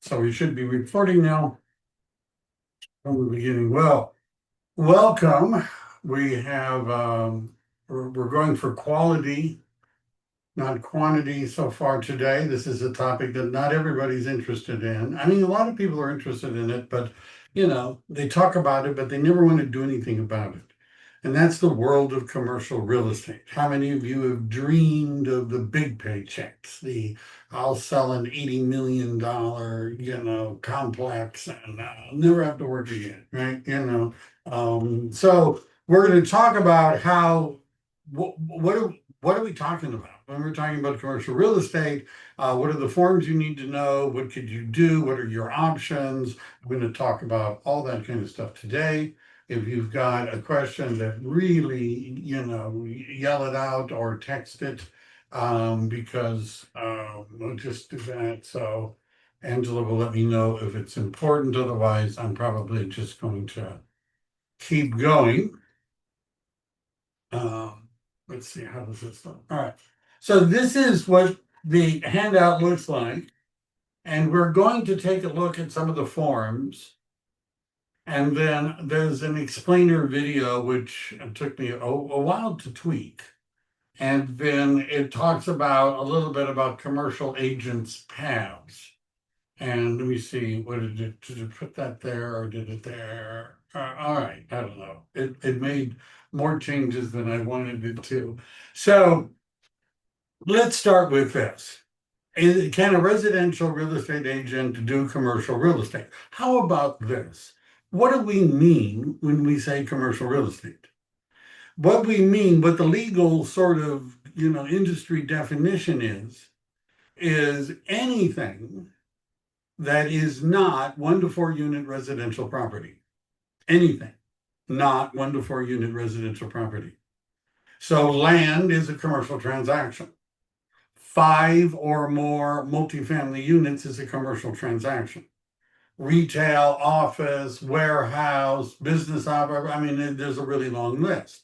So we should be recording now from the beginning. Well, welcome. We have, we're going for quality, not quantity so far today. This is a topic that not everybody's interested in. I mean, a lot of people are interested in it, but they talk about it, but they never want to do anything about it. And that's the world of commercial real estate. How many of you have dreamed of the big paychecks? I'll sell an $80 million, complex and never have to work again, right? So we're going to talk about how, what are we talking about when we're talking about commercial real estate? What are the forms you need to know? What could you do? What are your options? We're going to talk about all that kind of stuff today. If you've got a question that really, yell it out or text it, because we'll just do that. So Angela will let me know if it's important. Otherwise, I'm probably just going to keep going. Let's see, how does this look? All right. So this is what the handout looks like. And we're going to take a look at some of the forms. And then there's an explainer video, which took me a while to tweak. And then it talks about a little bit about commercial agents' paths. And let me see, did it put that there or did it there? All right, I don't know. It made more changes than I wanted it to. So let's start with this. Can a residential real estate agent do commercial real estate? How about this? What do we mean when we say commercial real estate? What we mean, what the legal sort of, industry definition is anything that is not 1 to 4 unit residential property. Anything not 1 to 4 unit residential property. So land is a commercial transaction. 5 or more multifamily units is a commercial transaction. Retail, office, warehouse, business operator. I mean, there's a really long list.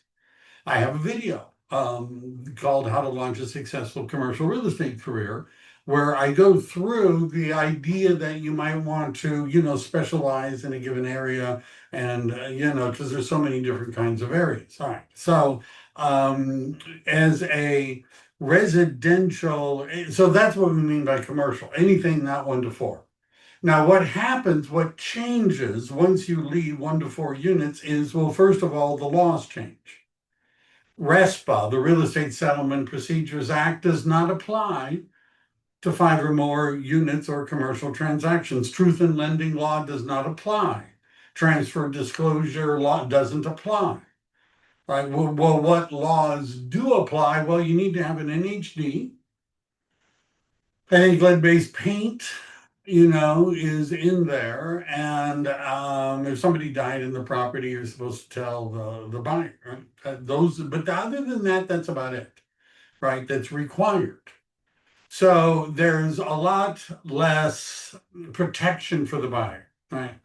I have a video called How to Launch a Successful Commercial Real Estate Career, where I go through the idea that you might want to, specialize in a given area and, because there's so many different kinds of areas. All right. So as a residential, so that's what we mean by commercial, anything not 1 to 4. Now, what changes once you leave 1 to 4 units is, well, first of all, the laws change. RESPA, the Real Estate Settlement Procedures Act, does not apply to 5 or more units or commercial transactions. Truth in lending law does not apply. Transfer disclosure law doesn't apply. Right? Well, what laws do apply? Well, you need to have an NHD. I think lead-based paint, is in there. And if somebody died in the property, you're supposed to tell the buyer, right? But other than that, that's about it, right? That's required. So there's a lot less protection for the buyer, right?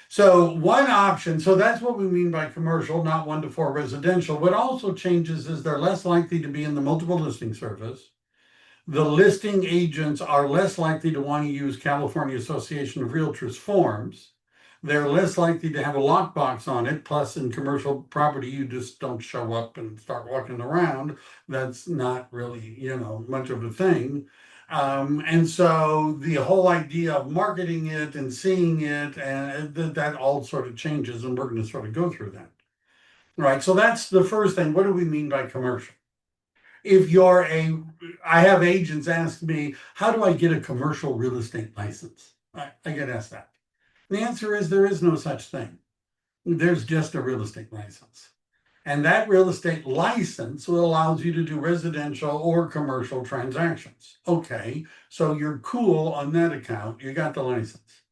So one option, so that's what we mean by commercial, not 1 to 4 residential. What also changes is they're less likely to be in the multiple listing service. The listing agents are less likely to want to use California Association of REALTORS forms. They're less likely to have a lockbox on it. Plus, in commercial property, you just don't show up and start walking around. That's not really, much of a thing. And so the whole idea of marketing it and seeing it, and that all sort of changes, and we're going to sort of go through that. Right. So that's the first thing. What do we mean by commercial? I have agents ask me, how do I get a commercial real estate license? I get asked that. The answer is there is no such thing. There's just a real estate license. And that real estate license allows you to do residential or commercial transactions. Okay, so you're cool on that account. You got the license.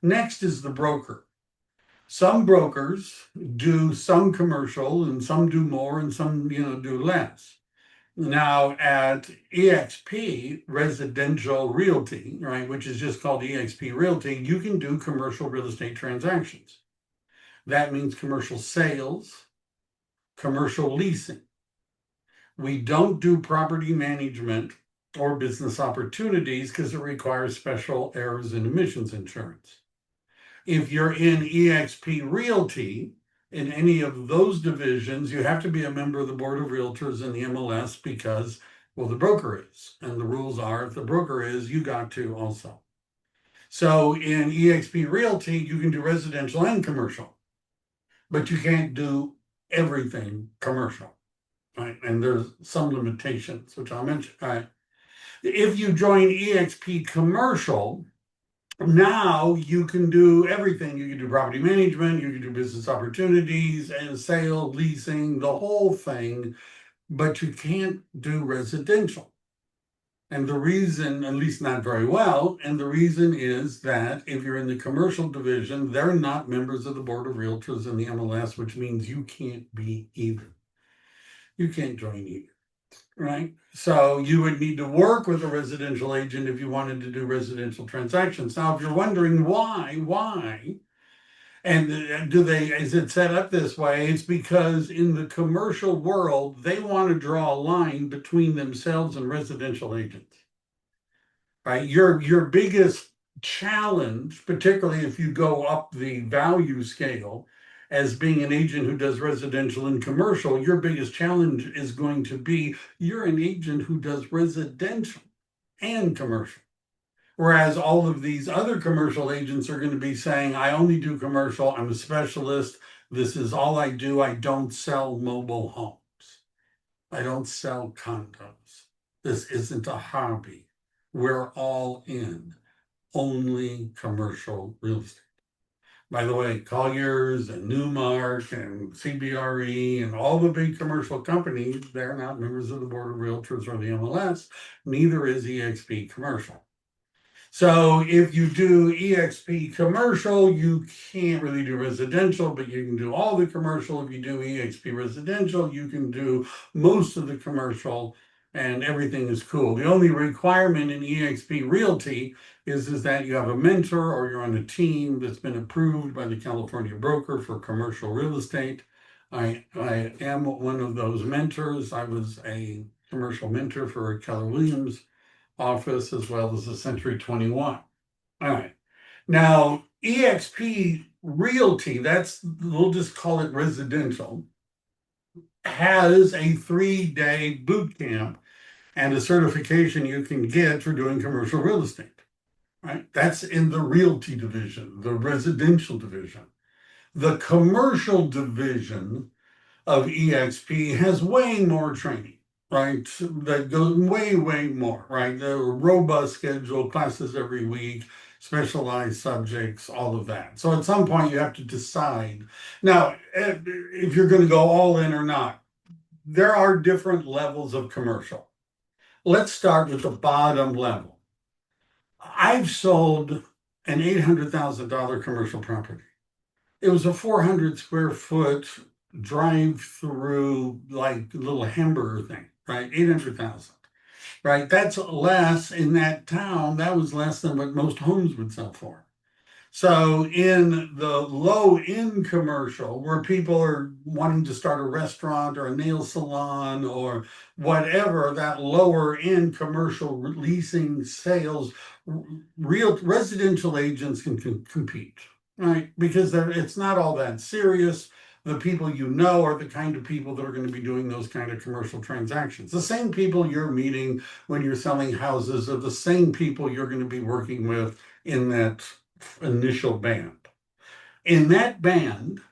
Next is the broker. Some brokers do some commercial and some do more and some, do less. Now at EXP Residential Realty, right, which is just called EXP Realty, you can do commercial real estate transactions. That means commercial sales, commercial leasing. We don't do property management or business opportunities because it requires special errors and omissions insurance. If you're in eXp Realty, in any of those divisions, you have to be a member of the Board of Realtors in the MLS because, well, the broker is. And the rules are if the broker is, you got to also. So in eXp Realty, you can do residential and commercial, but you can't do everything commercial. Right? And there's some limitations, which I'll mention. All right. If you join eXp Commercial, now you can do everything. You can do property management, you can do business opportunities and sale, leasing, the whole thing, but you can't do residential. And the reason, at least not very well, and the reason is that if you're in the commercial division, they're not members of the Board of Realtors in the MLS, which means you can't be either. You can't join either. Right? So you would need to work with a residential agent if you wanted to do residential transactions. Now, if you're wondering why, and is it set up this way? It's because in the commercial world, they want to draw a line between themselves and residential agents. Right? Your biggest challenge, particularly if you go up the value scale, as being an agent who does residential and commercial, your biggest challenge is going to be you're an agent who does residential and commercial. Whereas all of these other commercial agents are going to be saying, I only do commercial, I'm a specialist, this is all I do, I don't sell mobile homes, I don't sell condos, this isn't a hobby, we're all in, only commercial real estate. By the way, Colliers and Newmark and CBRE and all the big commercial companies, they're not members of the Board of Realtors or the MLS. Neither is eXp Commercial. So if you do eXp Commercial, you can't really do residential, but you can do all the commercial. If you do eXp Residential, you can do most of the commercial and everything is cool. The only requirement in eXp Realty is that you have a mentor or you're on a team that's been approved by the California broker for commercial real estate. I am one of those mentors. I was a commercial mentor for Keller Williams office as well as the Century 21. All right. Now, eXp Realty, we'll just call it residential, has a 3-day boot camp and a certification you can get for doing commercial real estate. Right? That's in the realty division, the residential division. The commercial division of eXp has way more training, right? That goes way more, right? The robust schedule, classes every week, specialized subjects, all of that. So at some point you have to decide. Now, if you're going to go all in or not, there are different levels of commercial. Let's start with the bottom level. I've sold an $800,000 commercial property. It was a 400 square foot drive through like little hamburger thing, right? 800,000, right? That's less in that town. That was less than what most homes would sell for. So in the low end commercial where people are wanting to start a restaurant or a nail salon or whatever, that lower end commercial leasing sales, real residential agents can compete, right? Because it's not all that serious. The people you know are the kind of people that are going to be doing those kind of commercial transactions. The same people you're meeting when you're selling houses are the same people you're going to be working with in that initial band. In that band,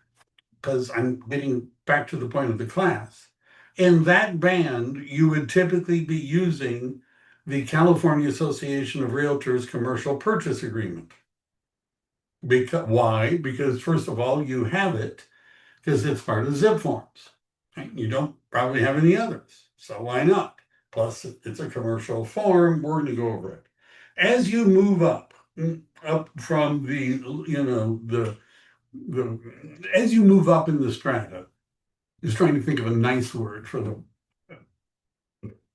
because I'm getting back to the point of the class, in that band, you would typically be using the California Association of Realtors Commercial Purchase Agreement. Why? Because first of all, you have it because it's part of zip forms. Right? You don't probably have any others, so why not? Plus, it's a commercial form. We're going to go over it. As you move up from as you move up in the strata, just trying to think of a nice word for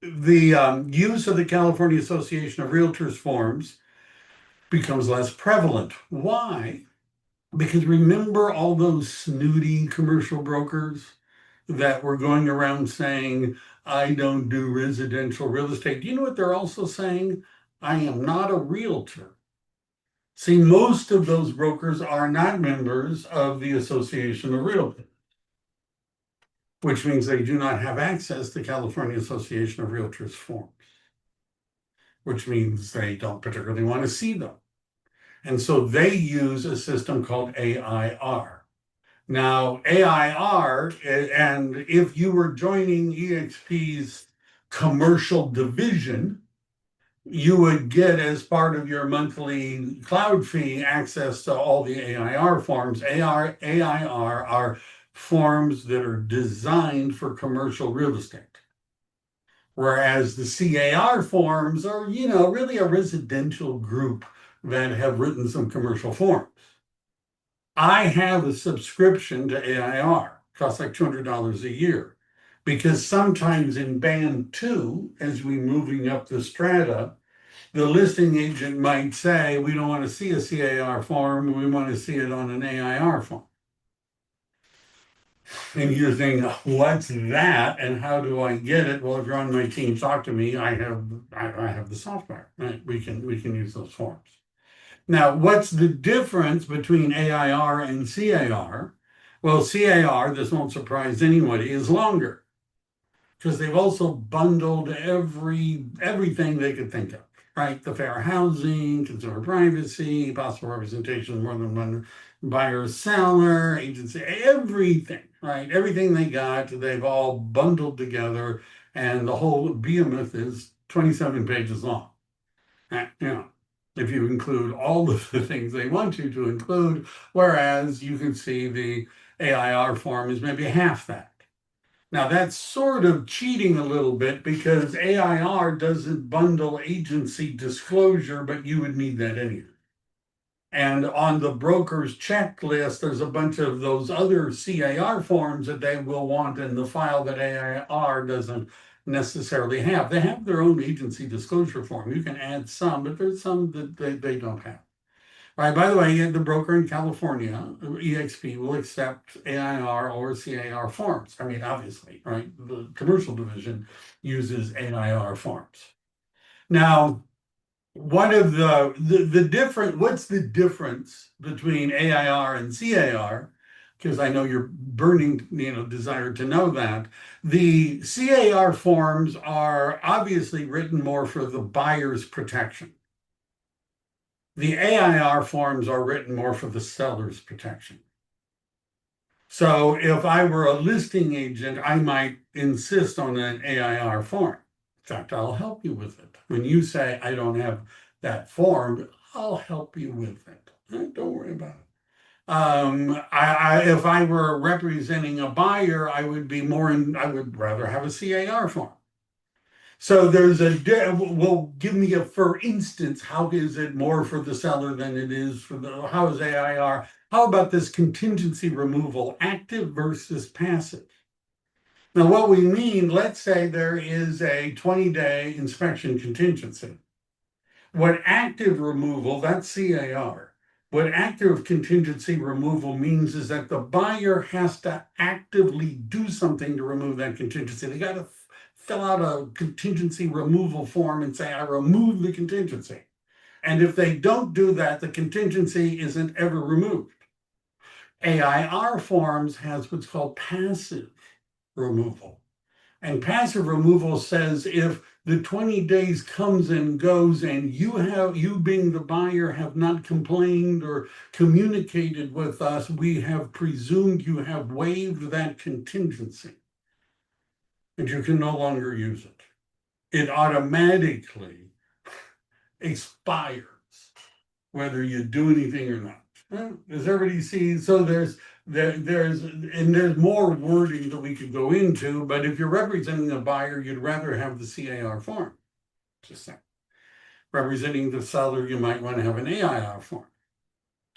the use of the California Association of Realtors forms becomes less prevalent. Why? Because remember all those snooty commercial brokers that were going around saying, I don't do residential real estate. Do you know what they're also saying? I am not a realtor. See, most of those brokers are not members of the Association of Realtors, which means they do not have access to California Association of Realtors forms, which means they don't particularly want to see them. And so they use a system called A.I.R. Now, A.I.R., and if you were joining EXP's commercial division, you would get, as part of your monthly cloud fee, access to all the A.I.R. forms. A.I.R. are forms that are designed for commercial real estate. Whereas the C.A.R. forms are, really a residential group that have written some commercial forms. I have a subscription to A.I.R. It costs like $200 a year. Because sometimes in band 2, as we're moving up the strata, the listing agent might say, we don't want to see a C.A.R. form, we want to see it on an A.I.R. form. And you're thinking, what's that and how do I get it? Well, if you're on my team, talk to me. I have the software, right? We can use those forms. Now, what's the difference between A.I.R. and C.A.R.? Well, C.A.R., this won't surprise anybody, is longer because they've also bundled everything they could think of, right? The fair housing, consumer privacy, possible representation of more than one buyer, seller, agency, everything, right? Everything they got, they've all bundled together, and the whole behemoth is 27 pages long. If you include all of the things they want you to include, whereas you can see the A.I.R. form is maybe half that. Now, that's sort of cheating a little bit because A.I.R. doesn't bundle agency disclosure, but you would need that anyway. And on the broker's checklist, there's a bunch of those other C.A.R. forms that they will want in the file that A.I.R. doesn't necessarily have. They have their own agency disclosure form. You can add some, but there's some that they don't have. Right. By the way, the broker in California, EXP, will accept A.I.R. or C.A.R. forms. I mean, obviously, right? The commercial division uses A.I.R. forms. Now, one of the different, what's the difference between A.I.R. and C.A.R.? Because I know you're burning, desire to know that. The C.A.R. forms are obviously written more for the buyer's protection. The A.I.R. forms are written more for the seller's protection. So if I were a listing agent, I might insist on an A.I.R. form. In fact, I'll help you with it. When you say, I don't have that form, I'll help you with it. Don't worry about it. If I were representing a buyer, I would rather have a C.A.R. form. So give me for instance, how is it more for the seller than it is how is A.I.R.? How about this contingency removal, active versus passive? Now, what we mean, let's say there is a 20-day inspection contingency. What active removal, that's C.A.R. What active contingency removal means is that the buyer has to actively do something to remove that contingency. They got to fill out a contingency removal form and say, I remove the contingency. And if they don't do that, the contingency isn't ever removed. A.I.R. forms has what's called passive removal. And passive removal says if the 20 days comes and goes and you being the buyer have not complained or communicated with us, we have presumed you have waived that contingency and you can no longer use it. It automatically expires whether you do anything or not. Does everybody see? So there's more wording that we could go into, but if you're representing a buyer, you'd rather have the C.A.R. form. Just saying. Representing the seller, you might want to have an A.I.R. form.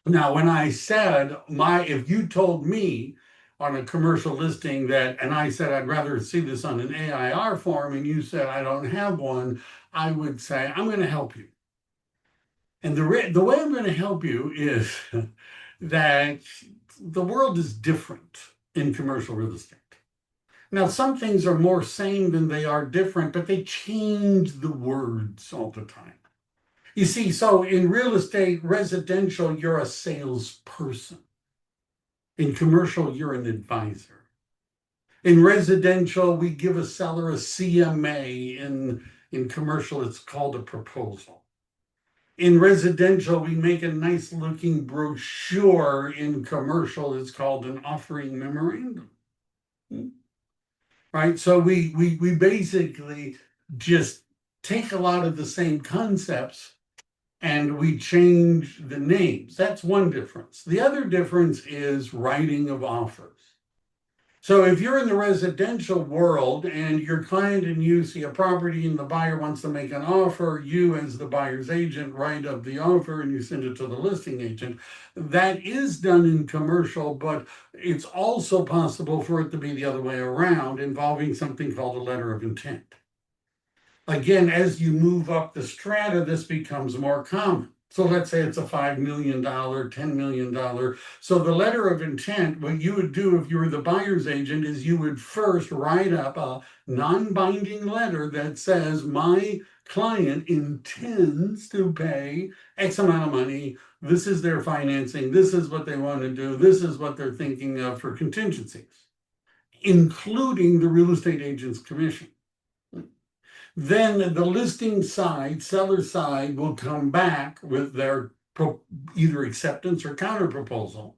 Now, when I said if you told me on a commercial listing and I said I'd rather see this on an A.I.R. form, and you said I don't have one, I would say I'm going to help you. And the way I'm going to help you is that the world is different in commercial real estate. Now, some things are more same than they are different, but they change the words all the time. You see, so in real estate, residential, you're a salesperson. In commercial, you're an advisor. In residential, we give a seller a CMA. In commercial, it's called a proposal. In residential, we make a nice looking brochure. In commercial, it's called an offering memorandum. Right? So we basically just take a lot of the same concepts and we change the names. That's one difference. The other difference is writing of offers. So if you're in the residential world and your client and you see a property and the buyer wants to make an offer, you as the buyer's agent write up the offer and you send it to the listing agent. That is done in commercial, but it's also possible for it to be the other way around, involving something called a letter of intent. Again, as you move up the strata, this becomes more common. So let's say it's a $5 million, $10 million. So the letter of intent, what you would do if you were the buyer's agent is you would first write up a non-binding letter that says, my client intends to pay X amount of money. This is their financing. This is what they want to do. This is what they're thinking of for contingencies, including the real estate agent's commission. Then the listing side, seller side, will come back with their either acceptance or counter proposal.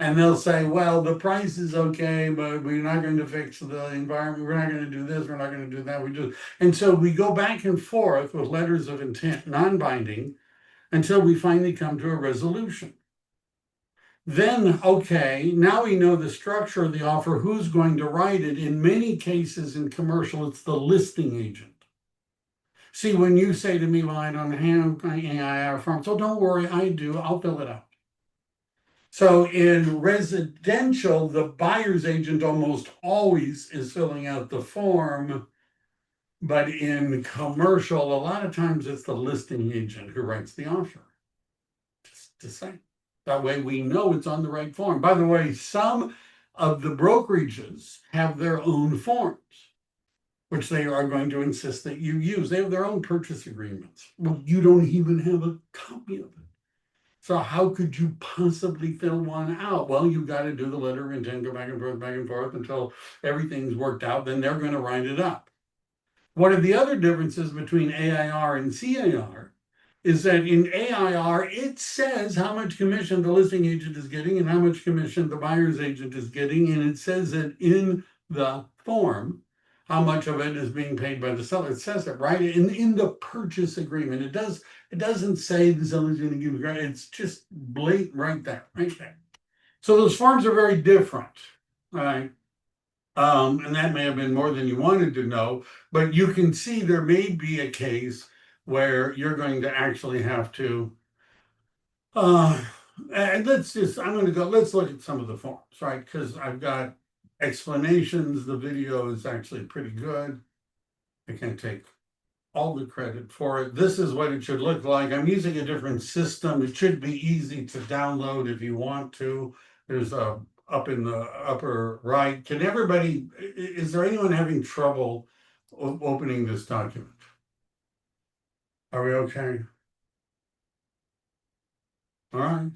And they'll say, well, the price is okay, but we're not going to fix the environment. We're not going to do this. We're not going to do that. And so we go back and forth with letters of intent, non-binding, until we finally come to a resolution. Then, okay, now we know the structure of the offer, who's going to write it. In many cases in commercial, it's the listing agent. See, when you say to me, well, I don't have my C.A.R. form, so don't worry, I do, I'll fill it out. So in residential, the buyer's agent almost always is filling out the form, but in commercial, a lot of times it's the listing agent who writes the offer. Just to say. That way we know it's on the right form. By the way, some of the brokerages have their own forms, which they are going to insist that you use. They have their own purchase agreements. Well, you don't even have a copy of it. So how could you possibly fill one out? Well, you've got to do the letter of intent, go back and forth until everything's worked out. Then they're going to write it up. One of the other differences between A.I.R. and C.A.R. is that in A.I.R. it says how much commission the listing agent is getting and how much commission the buyer's agent is getting. And it says it in the form how much of it is being paid by the seller. It says it right in the purchase agreement. It doesn't say the seller's going to give you, it's just blatant right there. So those forms are very different, right? And that may have been more than you wanted to know, but you can see there may be a case where you're going to actually have to, and let's look at some of the forms, right? Because I've got explanations. The video is actually pretty good. I can't take all the credit for it. This is what it should look like. I'm using a different system. It should be easy to download if you want to. There's a up in the upper right. Is there anyone having trouble opening this document? Are we okay? All right.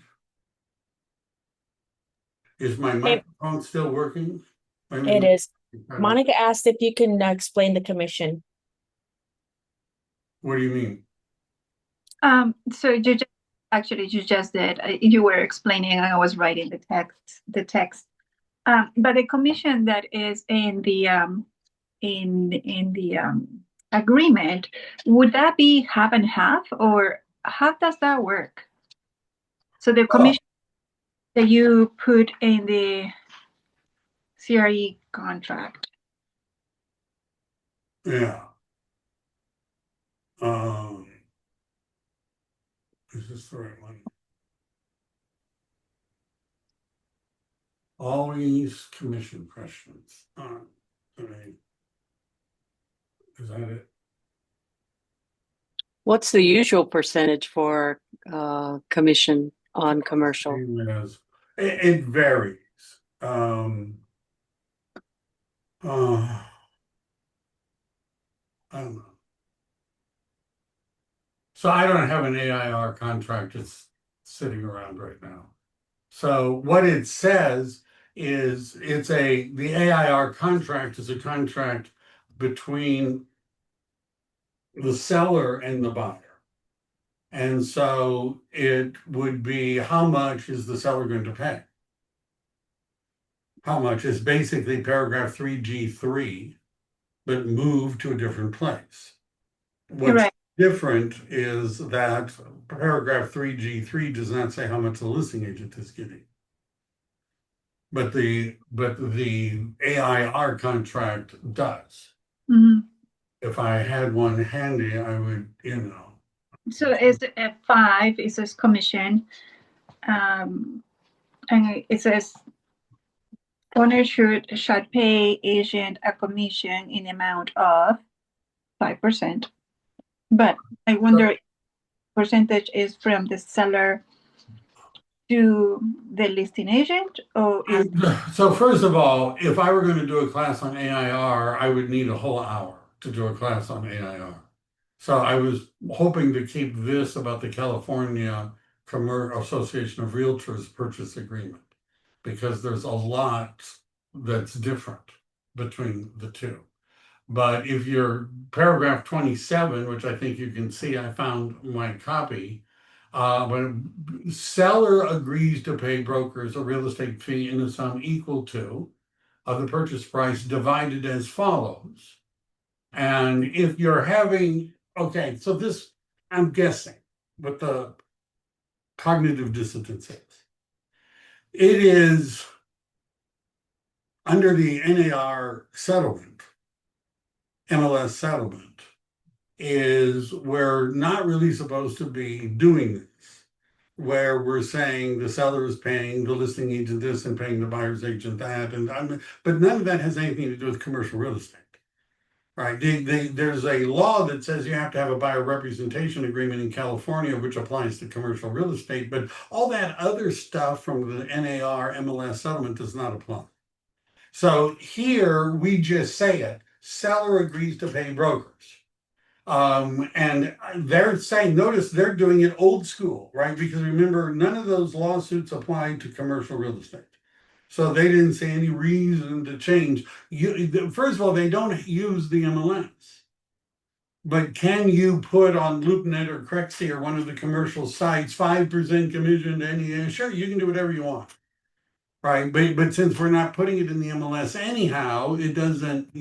Is my microphone still working? It is. Monica asked if you can explain the commission. What do you mean? So you just did. You were explaining. I was writing the text. But the commission that is in the agreement, would that be half and half, or how does that work? So the commission that you put in the CRE contract. Yeah. Is this the right one? Always commission questions. Is that it? What's the usual percentage for commission on commercial? It varies. I don't know. So I don't have an AIR contract that's sitting around right now. So what it says is the AIR contract is a contract between the seller and the buyer. And so it would be, how much is the seller going to pay? How much is basically paragraph 3G3, but moved to a different place. What's Correct. different is that paragraph 3G3 does not say how much the listing agent is getting. But the AIR contract does. Mhm. If I had one handy, I would, So it's a 5, it says commission. And it says owner should pay agent a commission in amount of 5%. But I wonder percentage is from the seller to the listing agent, or is So first of all, if I were going to do a class on AIR, I would need a whole hour to do a class on AIR. So I was hoping to keep this about the California Association of Realtors purchase agreement, because there's a lot that's different between the two. But if you're paragraph 27, which I think you can see, I found my copy. When seller agrees to pay brokers a real estate fee in a sum equal to of the purchase price divided as follows. And if you're having, okay, so this, I'm guessing what the cognitive dissonance is. It is under the NAR settlement, MLS settlement, is we're not really supposed to be doing this, where we're saying the seller is paying the listing agent this and paying the buyer's agent that, but none of that has anything to do with commercial real estate, right? There's a law that says you have to have a buyer representation agreement in California, which applies to commercial real estate, but all that other stuff from the NAR MLS settlement does not apply. So here we just say it, seller agrees to pay brokers. And they're saying, notice they're doing it old school, right? Because remember, none of those lawsuits apply to commercial real estate. So they didn't see any reason to change. First of all, they don't use the MLS. But can you put on LoopNet or Crexy or one of the commercial sites 5% commission to any? Sure, you can do whatever you want. Right. But since we're not putting it in the MLS anyhow, it doesn't,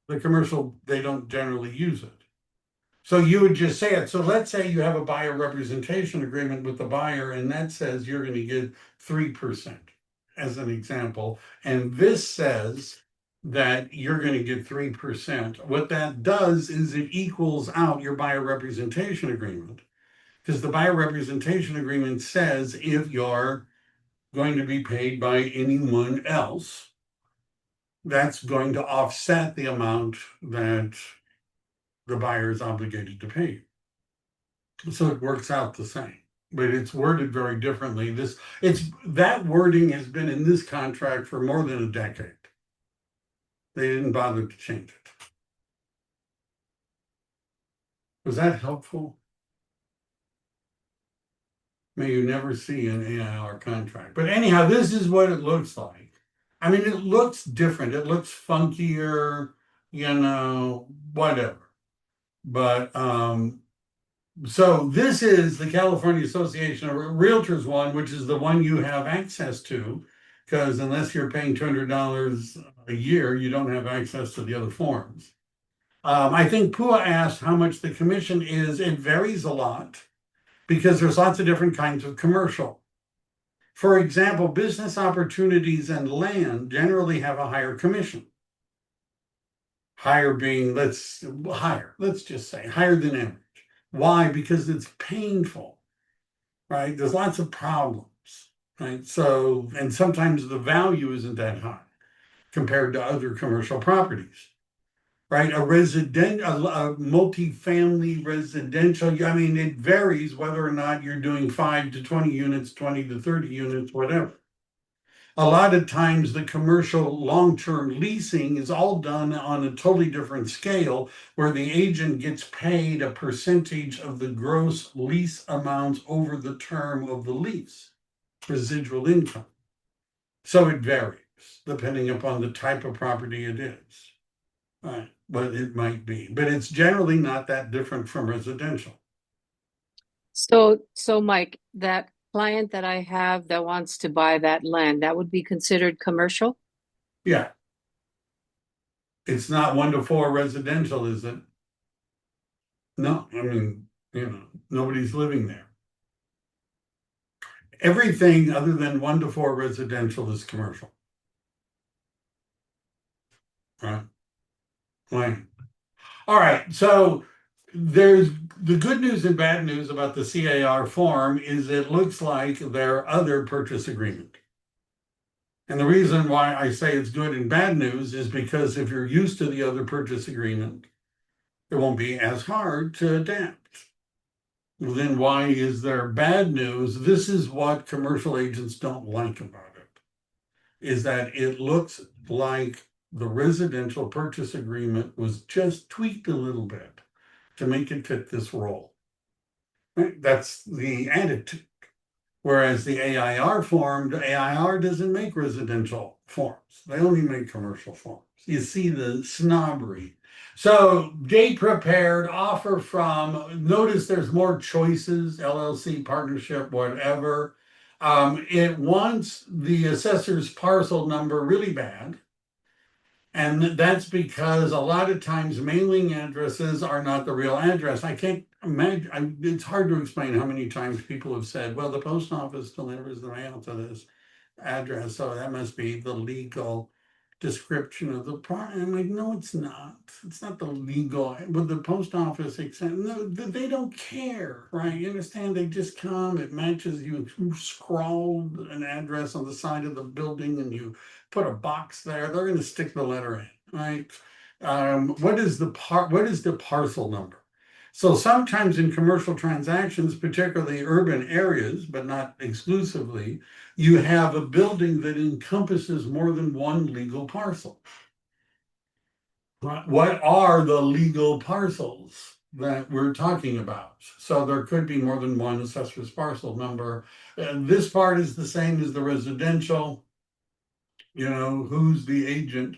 the commercial, they don't generally use it. So you would just say it. So let's say you have a buyer representation agreement with the buyer, and that says you're going to get 3% as an example. And this says that you're going to get 3%. What that does is it equals out your buyer representation agreement, because the buyer representation agreement says if you're going to be paid by anyone else, that's going to offset the amount that the buyer is obligated to pay. So it works out the same, but it's worded very differently. That wording has been in this contract for more than a decade. They didn't bother to change it. Was that helpful? May you never see an AIR contract. But anyhow, this is what it looks like. I mean, it looks different. It looks funkier, whatever. But so this is the California Association of Realtors one, which is the one you have access to, because unless you're paying $200 a year, you don't have access to the other forms. I think Pua asked how much the commission is. It varies a lot because there's lots of different kinds of commercial. For example, business opportunities and land generally have a higher commission. Higher being, let's just say higher than average. Why? Because it's painful, right? There's lots of problems, right? So, and sometimes the value isn't that high compared to other commercial properties, right? A multifamily residential, I mean, it varies whether or not you're doing 5 to 20 units, 20 to 30 units, whatever. A lot of times the commercial long-term leasing is all done on a totally different scale, where the agent gets paid a percentage of the gross lease amounts over the term of the lease, residual income. So it varies depending upon the type of property it is. Right, but it might be, but it's generally not that different from residential. So Mike, that client that I have that wants to buy that land, that would be considered commercial? Yeah. It's not 1-to-4 residential, is it? No, I mean, nobody's living there. Everything other than 1-to-4 residential is commercial. Right? Right. All right, so there's the good news and bad news about the C.A.R. form is it looks like their other purchase agreement. And the reason why I say it's good and bad news is because if you're used to the other purchase agreement, it won't be as hard to adapt. Then why is there bad news? This is what commercial agents don't like about it, is that it looks like the residential purchase agreement was just tweaked a little bit to make it fit this role. Right? That's the attitude. Whereas the A.I.R. form, the A.I.R. doesn't make residential forms. They only make commercial forms. You see the snobbery. So date prepared, offer from, notice there's more choices, LLC, partnership, whatever. It wants the assessor's parcel number really bad. And that's because a lot of times mailing addresses are not the real address. I can't imagine, it's hard to explain how many times people have said, well, the post office delivers the mail to this address, so that must be the legal description of the property. I'm like, no, it's not. It's not the legal, but the post office, no, they don't care, right? You understand? They just come, it matches, you scrawled an address on the side of the building and you put a box there, they're going to stick the letter in, right? What is the parcel number? So sometimes in commercial transactions, particularly urban areas, but not exclusively, you have a building that encompasses more than one legal parcel. What are the legal parcels that we're talking about? So there could be more than one assessor's parcel number. This part is the same as the residential. Who's the agent?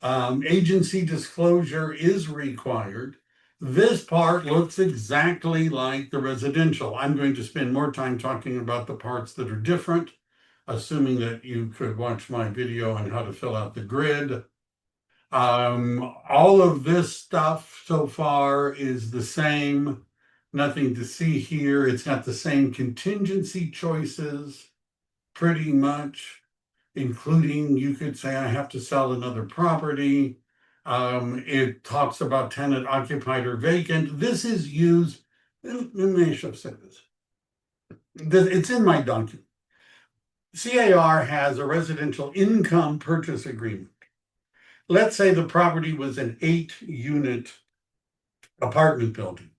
Agency disclosure is required. This part looks exactly like the residential. I'm going to spend more time talking about the parts that are different, assuming that you could watch my video on how to fill out the grid. All of this stuff so far is the same. Nothing to see here. It's got the same contingency choices, pretty much, including you could say, I have to sell another property. It talks about tenant occupied or vacant. This is used, let me show say this. It's in my document. C.A.R. has a residential income purchase agreement. Let's say the property was an 8-unit apartment building.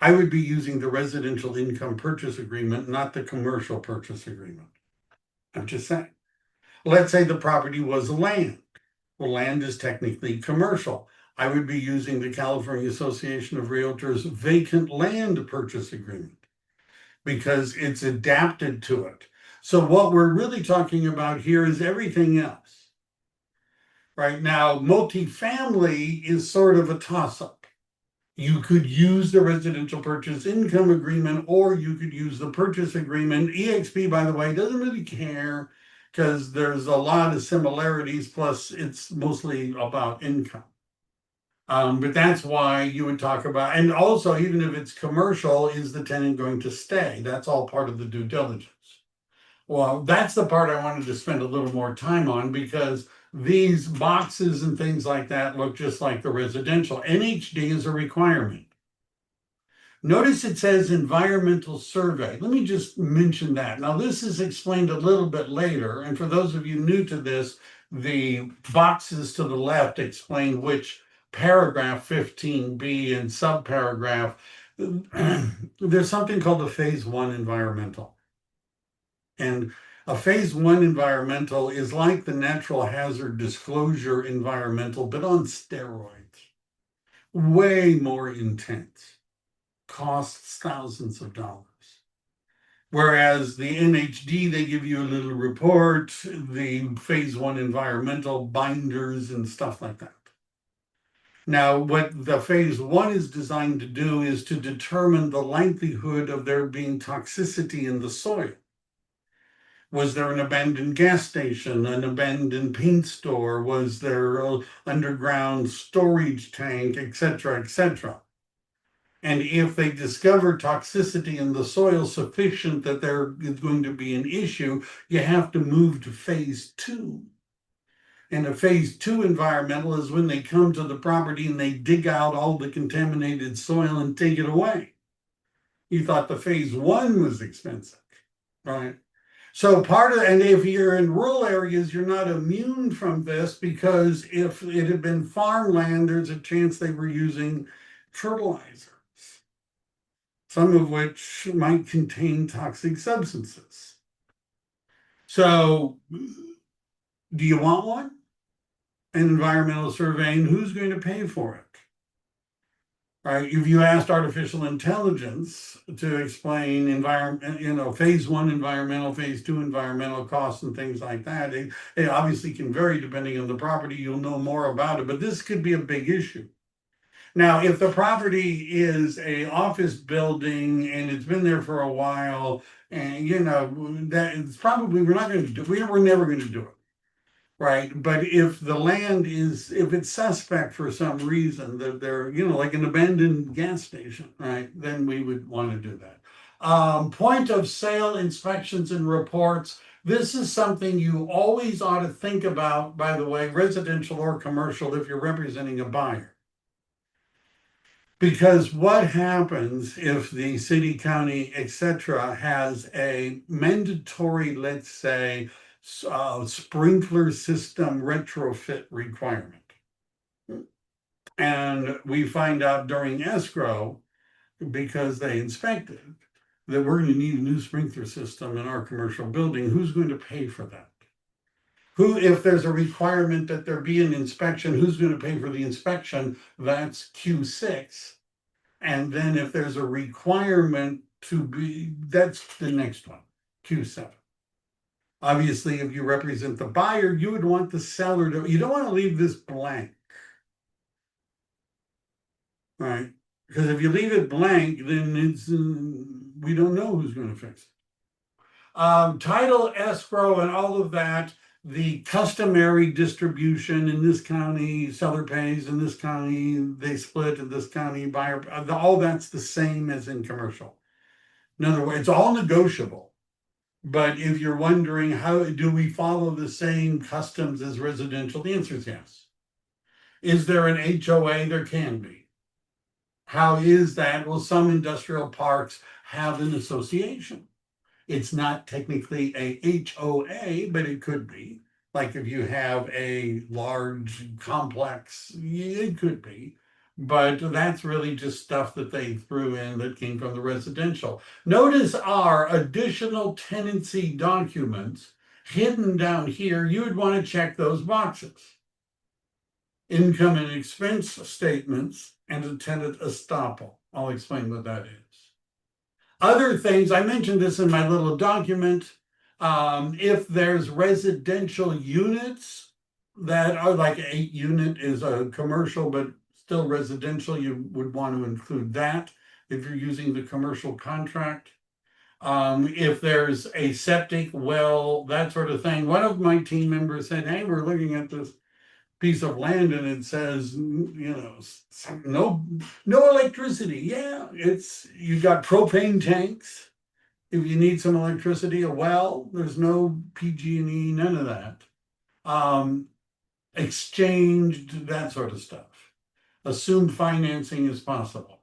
I would be using the residential income purchase agreement, not the commercial purchase agreement. I'm just saying. Let's say the property was land. Well, land is technically commercial. I would be using the California Association of REALTORS vacant land purchase agreement because it's adapted to it. So what we're really talking about here is everything else. Right now, multifamily is sort of a toss-up. You could use the residential purchase income agreement, or you could use the purchase agreement. EXP, by the way, doesn't really care because there's a lot of similarities, plus it's mostly about income. But that's why you would talk about, and also even if it's commercial, is the tenant going to stay? That's all part of the due diligence. Well, that's the part I wanted to spend a little more time on because these boxes and things like that look just like the residential. NHD is a requirement. Notice it says environmental survey. Let me just mention that. Now, this is explained a little bit later. And for those of you new to this, the boxes to the left explain which paragraph 15B and subparagraph. There's something called a phase 1 environmental. And A phase one environmental is like the natural hazard disclosure environmental, but on steroids. Way more intense. Costs thousands of dollars. Whereas the NHD, they give you a little report, the phase one environmental binders and stuff like that. Now, what the phase one is designed to do is to determine the likelihood of there being toxicity in the soil. Was there an abandoned gas station, an abandoned paint store? Was there an underground storage tank, et cetera, et cetera? And if they discover toxicity in the soil sufficient that there is going to be an issue, you have to move to phase two. And a phase two environmental is when they come to the property and they dig out all the contaminated soil and take it away. You thought the phase one was expensive, right? So and if you're in rural areas, you're not immune from this, because if it had been farmland, there's a chance they were using fertilizers, some of which might contain toxic substances. So do you want one? An environmental survey, and who's going to pay for it? Right? If you asked artificial intelligence to explain phase one environmental, phase two environmental costs and things like that, it obviously can vary depending on the property. You'll know more about it, but this could be a big issue. Now, if the property is a office building and it's been there for a while, and that it's probably we're never going to do it. Right, but if the land if it's suspect for some reason, that they're, like an abandoned gas station, right, then we would want to do that. Point of sale inspections and reports. This is something you always ought to think about, by the way, residential or commercial, if you're representing a buyer. Because what happens if the city, county, etc., has a mandatory, let's say, sprinkler system retrofit requirement, and we find out during escrow, because they inspected, that we're going to need a new sprinkler system in our commercial building? Who's going to pay for that? If there's a requirement that there be an inspection, who's going to pay for the inspection? That's Q6. And then if there's a requirement that's the next one, Q7. Obviously, if you represent the buyer, you would want the seller you don't want to leave this blank, right? Because if you leave it blank, then we don't know who's going to fix it. Title, escrow, and all of that, the customary distribution in this county, seller pays, in this county, they split, in this county, buyer, all that's the same as in commercial. In other words, it's all negotiable. But if you're wondering, how do we follow the same customs as residential, the answer is yes. Is there an HOA? There can be. How is that? Well, some industrial parks have an association. It's not technically a HOA, but it could be. Like if you have a large complex, it could be. But that's really just stuff that they threw in that came from the residential. Notice our additional tenancy documents hidden down here. You would want to check those boxes. Income and expense statements and a tenant estoppel. I'll explain what that is. Other things, I mentioned this in my little document. If there's residential units that are like 8 unit is a commercial, but still residential, you would want to include that if you're using the commercial contract. If there's a septic well, that sort of thing. One of my team members said, hey, we're looking at this piece of land and it says, no electricity. Yeah, you got propane tanks. If you need some electricity, a well, there's no PG&E, none of that. Exchanged, that sort of stuff. Assumed financing is possible.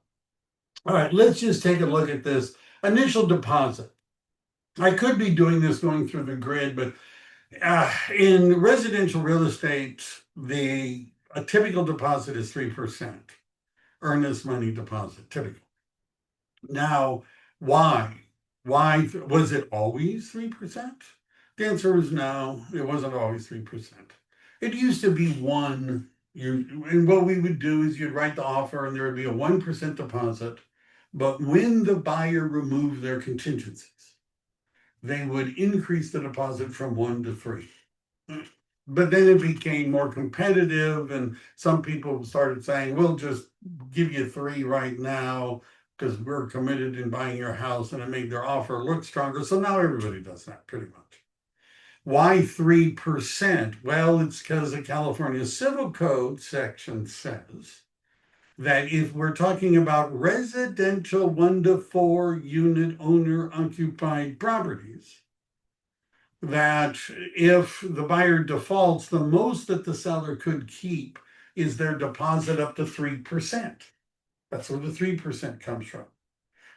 All right, let's just take a look at this. Initial deposit. I could be doing this going through the grid, but in residential real estate, a typical deposit is 3%. Earnest money deposit, typical. Now, why? Why was it always 3%? The answer is no, it wasn't always 3%. It used to be one. And what we would do is you'd write the offer and there would be a 1% deposit. But when the buyer removed their contingencies, they would increase the deposit from 1 to 3. But then it became more competitive, and some people started saying, we'll just give you 3 right now because we're committed in buying your house, and it made their offer look stronger. So now everybody does that pretty much. Why 3%? Well, it's because the California Civil Code section says that if we're talking about residential 1 to 4 unit owner occupied properties, that if the buyer defaults, the most that the seller could keep is their deposit up to 3%. That's where the 3% comes from.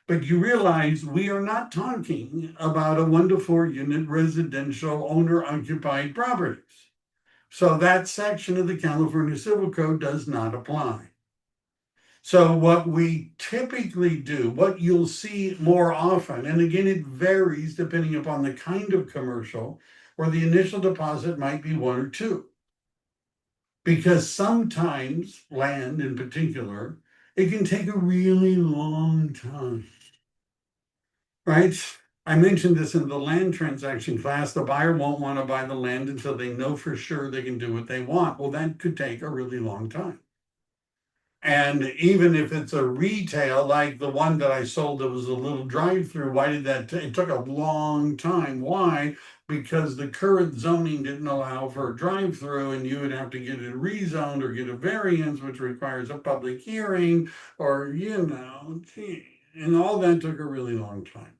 But you realize we are not talking about a 1 to 4 unit residential owner occupied properties. So that section of the California Civil Code does not apply. So what we typically do, what you'll see more often, and again, it varies depending upon the kind of commercial, where the initial deposit might be 1 or 2. Because sometimes land in particular, it can take a really long time, right? I mentioned this in the land transaction class. The buyer won't want to buy the land until they know for sure they can do what they want. Well, that could take a really long time. And even if it's a retail, like the one that I sold that was a little drive-through, why did that it took a long time? Why? Because the current zoning didn't allow for a drive-through, and you would have to get it rezoned or get a variance, which requires a public hearing, or and all that took a really long time.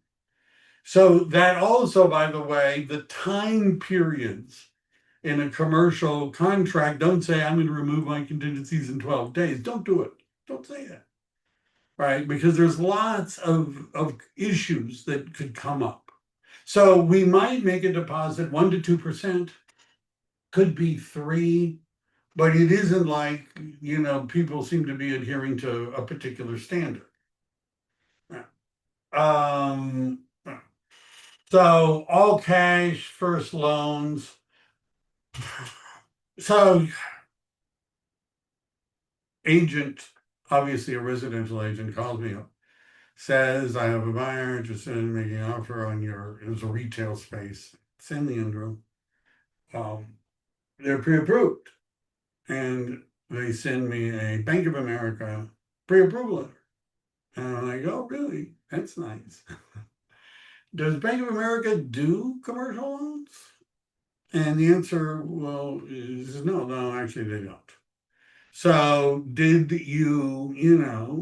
So that also, by the way, the time periods in a commercial contract, don't say, I'm going to remove my contingencies in 12 days. Don't do it. Don't say that, right? Because there's lots of issues that could come up. So we might make a deposit 1 to 2%, could be 3, but it isn't like, people seem to be adhering to a particular standard. So all cash, first loans. So agent, obviously a residential agent, calls me up, says, I have a buyer interested in making an offer on it was a retail space, San Leandro. They're pre-approved. And they send me a Bank of America pre-approval letter. And I'm like, oh, really? That's nice. Does Bank of America do commercial loans? And the answer, well, is no, actually they don't. So did you,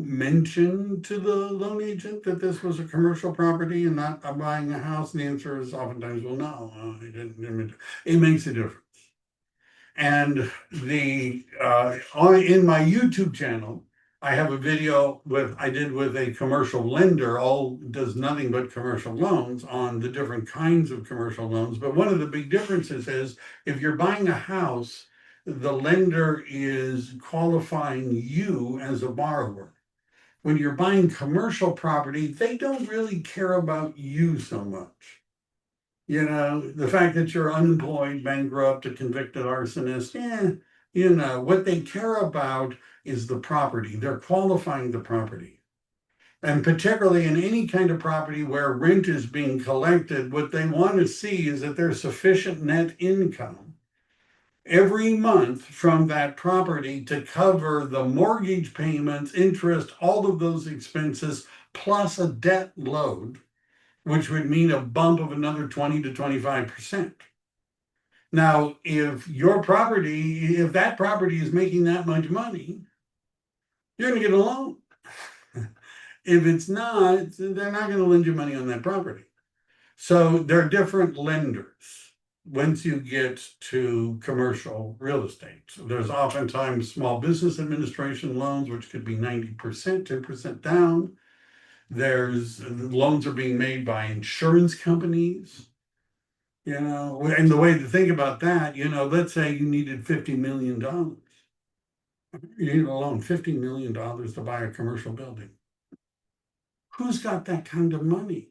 mention to the loan agent that this was a commercial property and not buying a house? And the answer is oftentimes, well, no, I didn't. It makes a difference. And in my YouTube channel, I have a video I did with a commercial lender, does nothing but commercial loans, on the different kinds of commercial loans. But one of the big differences is if you're buying a house, the lender is qualifying you as a borrower. When you're buying commercial property, they don't really care about you so much. The fact that you're unemployed, bankrupt, a convicted arsonist, what they care about is the property. They're qualifying the property. And particularly in any kind of property where rent is being collected, what they want to see is that there's sufficient net income every month from that property to cover the mortgage payments, interest, all of those expenses, plus a debt load, which would mean a bump of another 20 to 25%. Now, if that property is making that much money, you're going to get a loan. If it's not, they're not going to lend you money on that property. So there are different lenders once you get to commercial real estate. So there's oftentimes small business administration loans, which could be 90%, 10% down. There's loans are being made by insurance companies, and the way to think about that, let's say you needed $50 million. You need a loan, $50 million to buy a commercial building. Who's got that kind of money?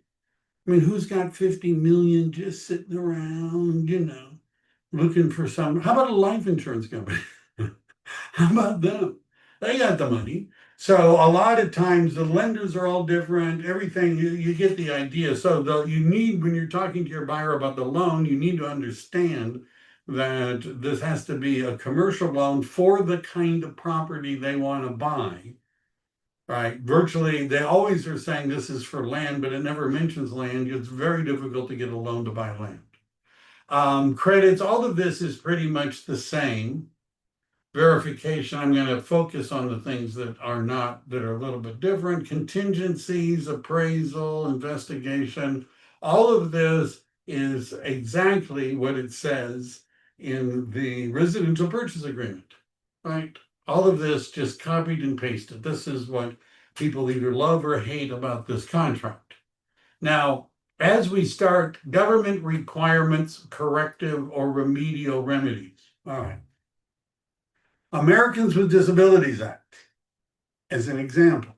I mean, who's got 50 million just sitting around, looking for some, how about a life insurance company? How about them? They got the money. So a lot of times the lenders are all different, everything, you get the idea. So you need, when you're talking to your buyer about the loan, you need to understand that this has to be a commercial loan for the kind of property they want to buy. Right, virtually, they always are saying this is for land, but it never mentions land. It's very difficult to get a loan to buy land. Credits, all of this is pretty much the same. Verification, I'm going to focus on the things that are a little bit different. Contingencies, appraisal, investigation, all of this is exactly what it says in the residential purchase agreement, right? All of this just copied and pasted. This is what people either love or hate about this contract. Now, as we start, government requirements, corrective or remedial remedies. All right. Americans with Disabilities Act, as an example.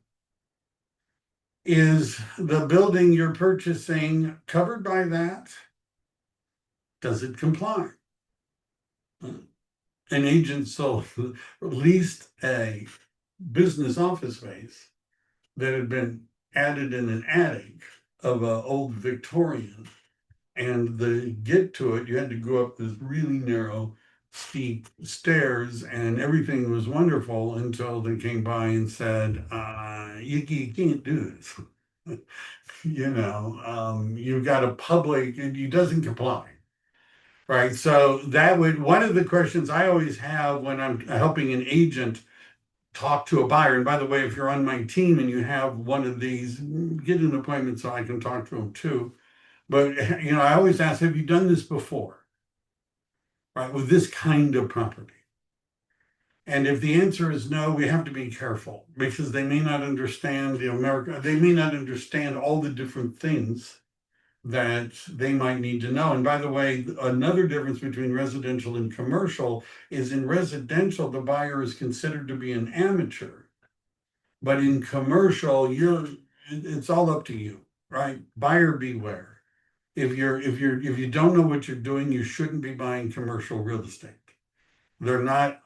Is the building you're purchasing covered by that? Does it comply? An agent leased a business office space that had been added in an attic of an old Victorian. And to get to it, you had to go up this really narrow, steep stairs, and everything was wonderful until they came by and said, you can't do this. You've got a public, it doesn't comply. Right. So one of the questions I always have when I'm helping an agent talk to a buyer, and by the way, if you're on my team and you have one of these, get an appointment so I can talk to them too. But, I always ask, have you done this before? Right, with this kind of property? And if the answer is no, we have to be careful because they may not understand they may not understand all the different things that they might need to know. And by the way, another difference between residential and commercial is in residential, the buyer is considered to be an amateur. But in commercial, it's all up to you, right? Buyer beware. If you don't know what you're doing, you shouldn't be buying commercial real estate. They're not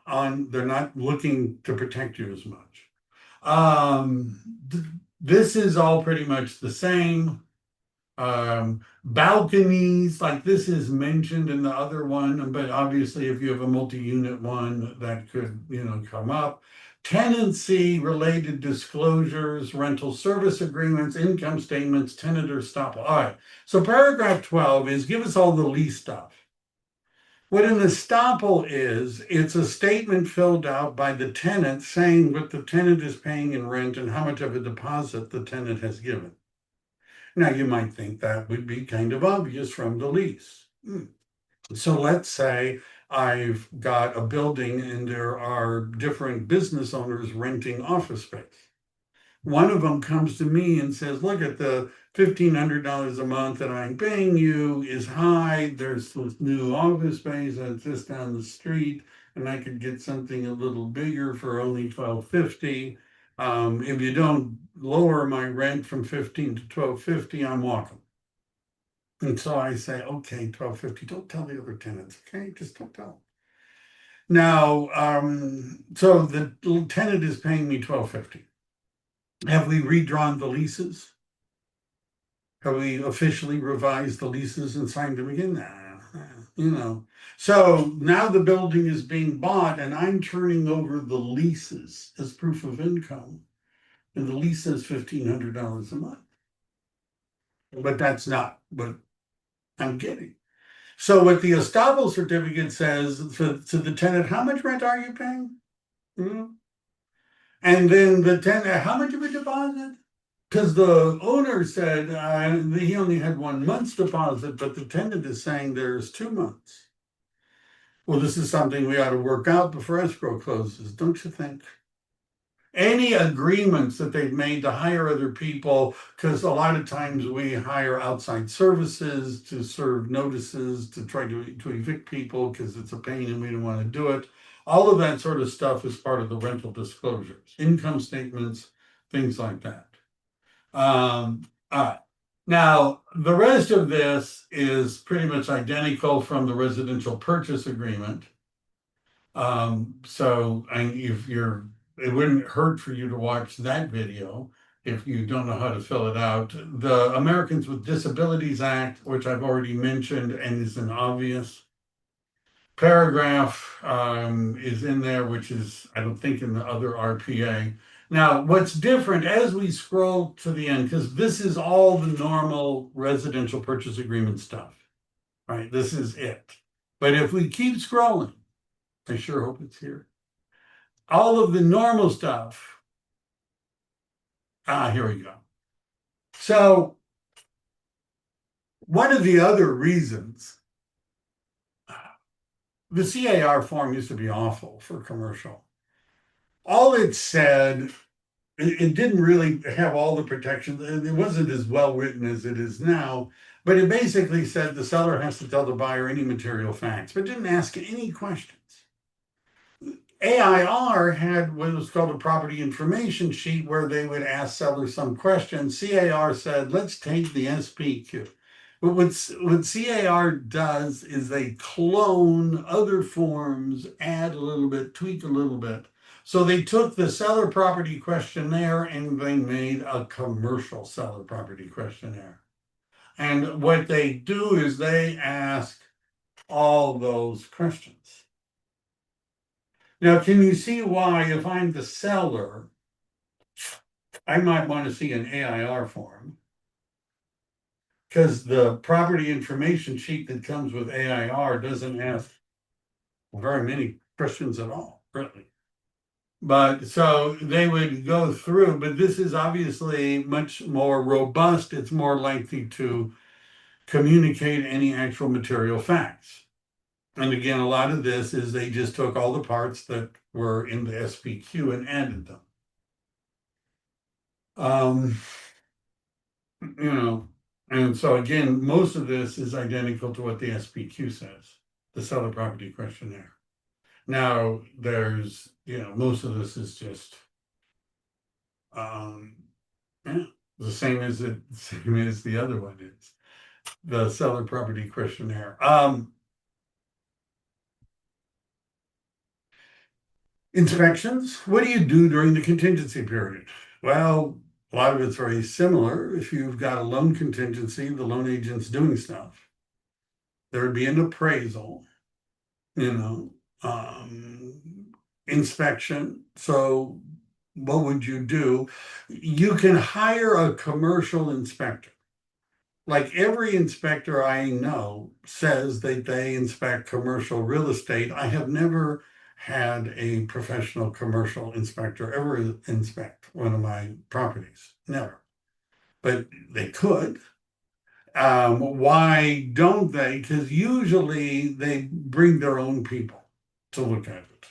looking to protect you as much. This is all pretty much the same. Balconies, like this is mentioned in the other one, but obviously if you have a multi-unit one, that could, come up. Tenancy related disclosures, rental service agreements, income statements, tenant or estoppel. All right, so paragraph 12 is give us all the lease stuff. What an estoppel is, it's a statement filled out by the tenant saying what the tenant is paying in rent and how much of a deposit the tenant has given. Now, you might think that would be kind of obvious from the lease. So let's say I've got a building and there are different business owners renting office space. One of them comes to me and says, look at the $1,500 a month that I'm paying you is high. There's this new office space that's just down the street and I could get something a little bigger for only $1,250. If you don't lower my rent from $1,500 to $1,250, I'm walking. And so I say, okay, $1,250. Don't tell the other tenants, okay? Just don't tell them. Now, so the tenant is paying me $1,250. Have we redrawn the leases? Have we officially revised the leases and signed them again? So now the building is being bought and I'm turning over the leases as proof of income. And the lease says $1,500 a month. But that's not what I'm getting. So what the estoppel certificate says to the tenant, how much rent are you paying? And then the tenant, how much of a deposit? Because the owner said he only had 1 month's deposit, but the tenant is saying there's 2 months. Well, this is something we ought to work out before escrow closes, don't you think? Any agreements that they've made to hire other people, because a lot of times we hire outside services to serve notices, to try to evict people because it's a pain and we don't want to do it. All of that sort of stuff is part of the rental disclosures, income statements, things like that. All right. Now, the rest of this is pretty much identical from the residential purchase agreement. So if you're, it wouldn't hurt for you to watch that video if you don't know how to fill it out. The Americans with Disabilities Act, which I've already mentioned and is an obvious paragraph, is in there, which is, I don't think, in the other RPA. Now, what's different as we scroll to the end, because this is all the normal residential purchase agreement stuff, right? This is it. But if we keep scrolling, I sure hope it's here. All of the normal stuff. Here we go. So, one of the other reasons the C.A.R. form used to be awful for commercial. All it said, it didn't really have all the protections. It wasn't as well written as it is now, but it basically said the seller has to tell the buyer any material facts, but didn't ask any questions. A.I.R. had what was called a property information sheet where they would ask sellers some questions. C.A.R. said, let's take the SPQ. But what C.A.R. does is they clone other forms, add a little bit, tweak a little bit. So they took the seller property questionnaire and they made a commercial seller property questionnaire. And what they do is they ask all those questions. Now, can you see why, if I'm the seller, I might want to see an A.I.R. form? Because the property information sheet that comes with A.I.R. doesn't have very many questions at all, really. But so they would go through, but this is obviously much more robust. It's more likely to communicate any actual material facts. And again, a lot of this is they just took all the parts that were in the SPQ and added them. And so again, most of this is identical to what the SPQ says, the seller property questionnaire. Now, there's, most of this is just, the same as the other one is, the seller property questionnaire. Inspections, what do you do during the contingency period? Well, a lot of it's very similar. If you've got a loan contingency, the loan agent's doing stuff. There would be an appraisal, inspection. So what would you do? You can hire a commercial inspector. Like every inspector I know says that they inspect commercial real estate. I have never had a professional commercial inspector ever inspect one of my properties. Never. But they could. Why don't they? Because usually they bring their own people to look at it,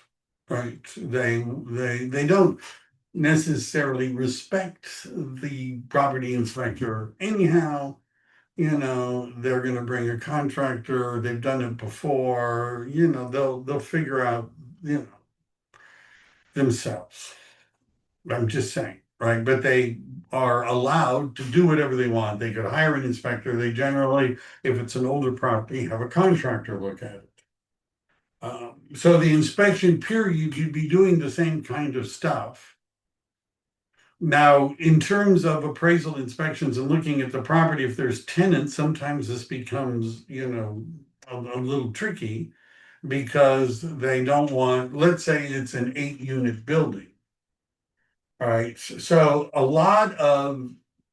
right? They don't necessarily respect the property inspector anyhow. They're going to bring a contractor. They've done it before. They'll figure out themselves. I'm just saying, right? But they are allowed to do whatever they want. They could hire an inspector. They generally, if it's an older property, have a contractor look at it. So the inspection period, you'd be doing the same kind of stuff. Now, in terms of appraisal inspections and looking at the property, if there's tenants, sometimes this becomes, a little tricky because they don't want, let's say it's an 8-unit building. All right, so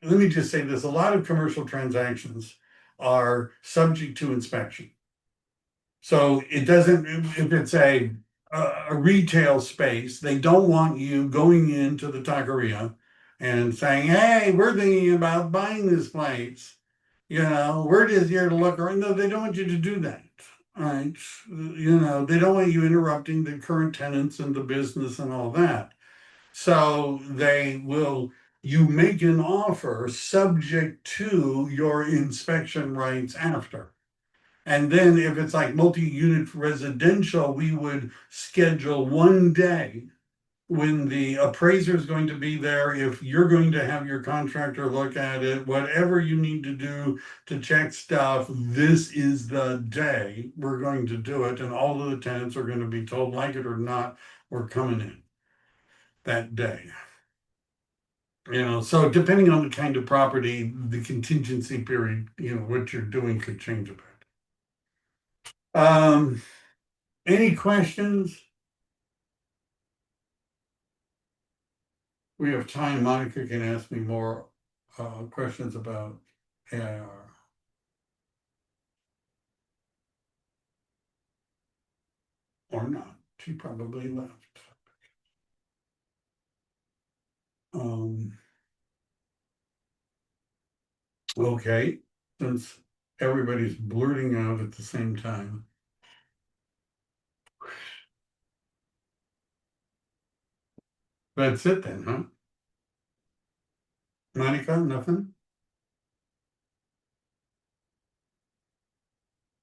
let me just say this, a lot of commercial transactions are subject to inspection. So it doesn't, if it's a retail space, they don't want you going into the taqueria and saying, hey, we're thinking about buying this place. We're just here to look around. No, they don't want you to do that. All right. They don't want you interrupting the current tenants and the business and all that. So you make an offer subject to your inspection rights after. And then if it's like multi-unit residential, we would schedule one day when the appraiser is going to be there, if you're going to have your contractor look at it, whatever you need to do to check stuff, this is the day we're going to do it, and all of the tenants are going to be told, like it or not, we're coming in that day. You know, so depending on the kind of property, the contingency period, you know, what you're doing could change a bit. Any questions? We have time. Monica can ask me more questions about A.I.R. Or not. She probably left. Okay, since everybody's blurting out at the same time. That's it then, huh? Monica, nothing?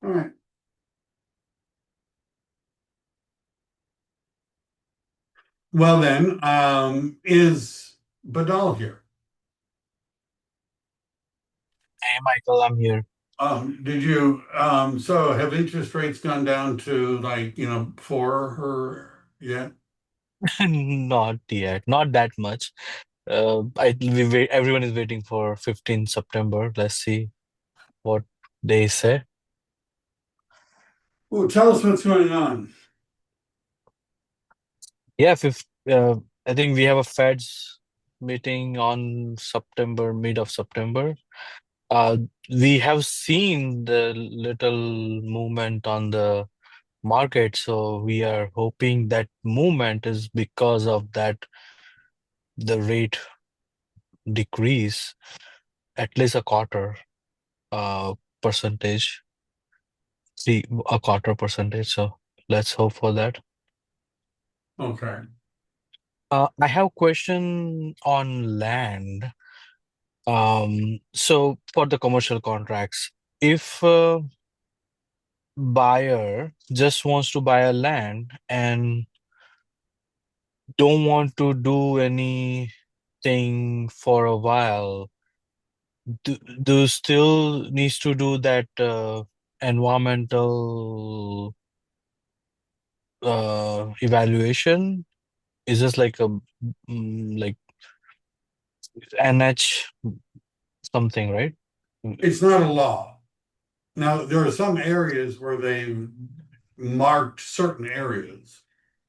All right. Well then, is Badal here? Hey, Michael, I'm here. Did you, so have interest rates gone down to like, you know, 4 or yet? Not yet, not that much. Everyone is waiting for 15 September. Let's see what they say. Well, tell us what's going on. Yeah, I think we have a Fed's meeting on September, mid of September. We have seen the little movement on the market, so we are hoping that movement is because of that the rate decrease at least a quarter percentage, see a quarter percentage. So let's hope for that. Okay. I have a question on land. So for the commercial contracts, if buyer just wants to buy a land and don't want to do anything for a while, do still needs to do that environmental evaluation? Is this like a like NH something, right? It's not a law. Now, there are some areas where they've marked certain areas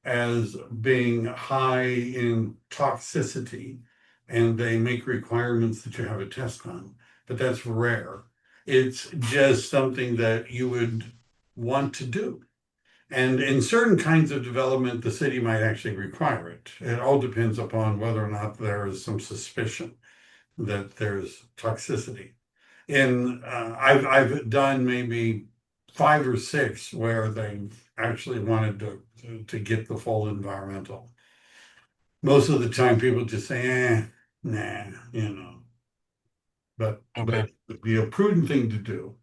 as being high in toxicity, and they make requirements that you have a test on, but that's rare. It's just something that you would want to do. And in certain kinds of development, the city might actually require it. It all depends upon whether or not there is some suspicion that there's toxicity. And I've done maybe 5 or 6 where they actually wanted to get the full environmental. Most of the time, people just say, nah, you know. But Okay. it'd be a prudent thing to do,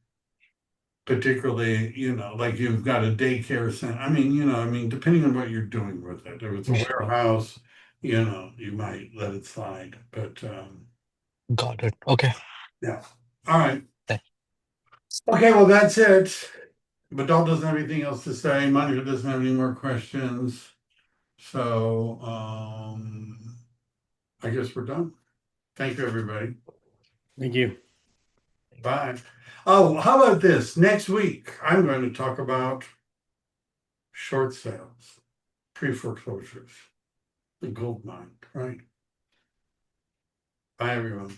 particularly, you know, like you've got a daycare center. I mean, you know, I mean, depending on what you're doing with it. If it's a warehouse, you know, you might let it slide. But Got it. Okay. yeah. All right. Thanks. Okay, well, that's it. Badal doesn't have anything else to say. Monica doesn't have any more questions. So I guess we're done. Thank you, everybody. Thank you. Bye. Oh, how about this? Next week, I'm going to talk about short sales, pre-foreclosures, the gold mine, right? Bye, everyone.